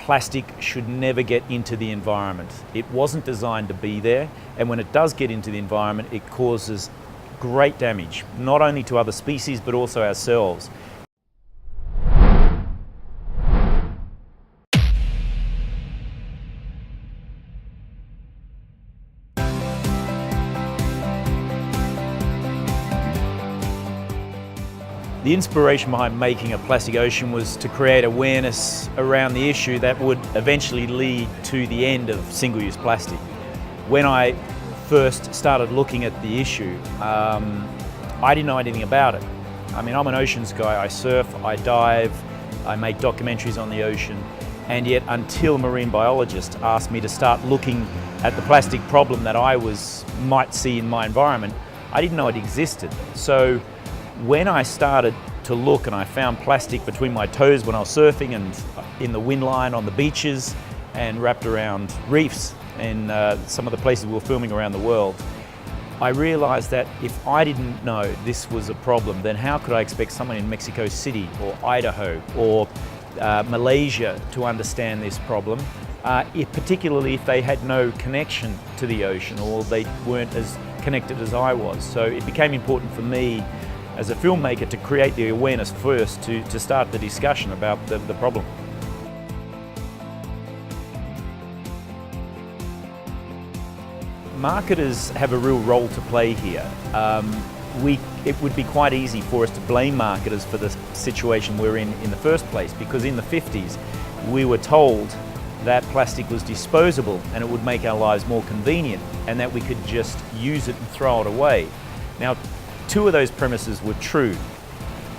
plastic should never get into the environment. It wasn't designed to be there, and when it does get into the environment, it causes great damage, not only to other species, but also ourselves. The inspiration behind making a Plastic Ocean was to create awareness around the issue that would eventually lead to the end of single-use plastic. When I first started looking at the issue, I didn't know anything about it. I mean, I'm an oceans guy. I surf, I dive, I make documentaries on the ocean, and yet until marine biologists asked me to start looking at the plastic problem that I might see in my environment, I didn't know it existed. So when I started to look and I found plastic between my toes when I was surfing and in the wind line on the beaches and wrapped around reefs in some of the places we were filming around the world, I realized that if I didn't know this was a problem, then how could I expect someone in Mexico City or Idaho or Malaysia to understand this problem, particularly if they had no connection to the ocean or they weren't as connected as I was. So it became important for me as a filmmaker to create the awareness first to start the discussion about the problem. Marketers have a real role to play here. It would be quite easy for us to blame marketers for the situation we're in the first place, because in the 50s we were told that plastic was disposable and it would make our lives more convenient and that we could just use it and throw it away. Now, two of those premises were true.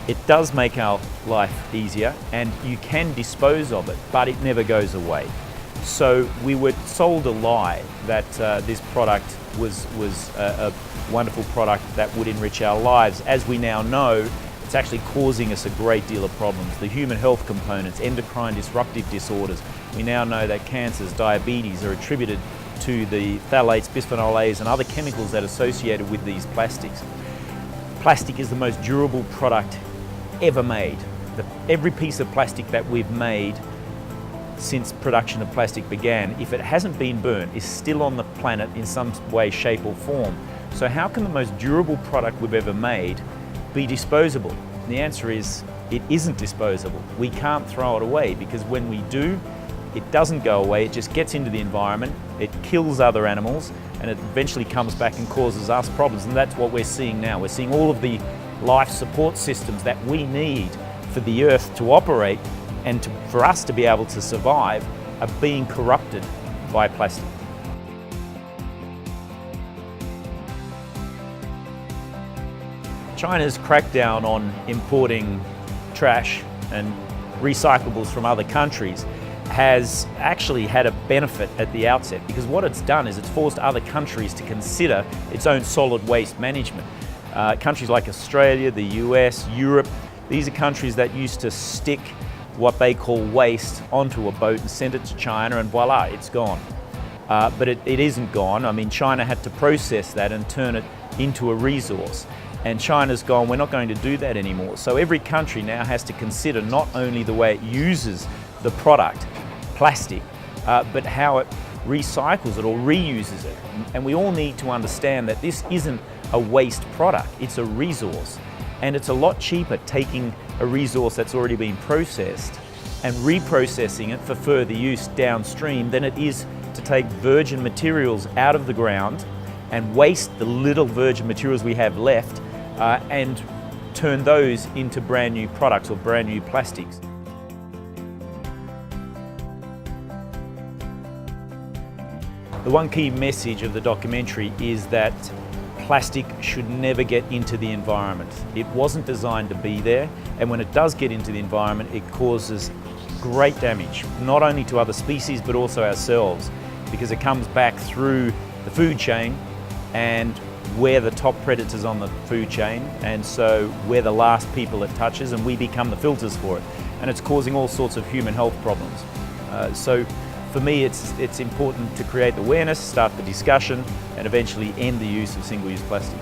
It does make our life easier and you can dispose of it, but it never goes away. So we were sold a lie that this product was a wonderful product that would enrich our lives. As we now know, it's actually causing us a great deal of problems. The human health components, endocrine disruptive disorders. We now know that cancers, diabetes are attributed to the phthalates, bisphenol A's and other chemicals that are associated with these plastics. Plastic is the most durable product ever made. Every piece of plastic that we've made since production of plastic began, if it hasn't been burnt, is still on the planet in some way, shape or form. So how can the most durable product we've ever made be disposable? And the answer is, it isn't disposable. We can't throw it away, because when we do, it doesn't go away, it just gets into the environment, it kills other animals, and it eventually comes back and causes us problems. And that's what we're seeing now. We're seeing all of the life support systems that we need for the Earth to operate and for us to be able to survive are being corrupted by plastic. China's crackdown on importing trash and recyclables from other countries has actually had a benefit at the outset, because what it's done is it's forced other countries to consider its own solid waste management. Countries like Australia, the US, Europe, these are countries that used to stick what they call waste onto a boat and send it to China and voila, it's gone. But it isn't gone. I mean, China had to process that and turn it into a resource. And China's gone, we're not going to do that anymore. So every country now has to consider not only the way it uses the product, plastic, but how it recycles it or reuses it. And we all need to understand that this isn't a waste product, it's a resource. And it's a lot cheaper taking a resource that's already been processed and reprocessing it for further use downstream than it is to take virgin materials out of the ground and waste the little virgin materials we have left and turn those into brand new products or brand new plastics. The one key message of the documentary is that plastic should never get into the environment. It wasn't designed to be there, and when it does get into the environment, it causes great damage, not only to other species, but also ourselves, because it comes back through the food chain, and we're the top predators on the food chain, and so we're the last people it touches, and we become the filters for it. And it's causing all sorts of human health problems. So for me, it's important to create awareness, start the discussion, and eventually end the use of single-use plastic.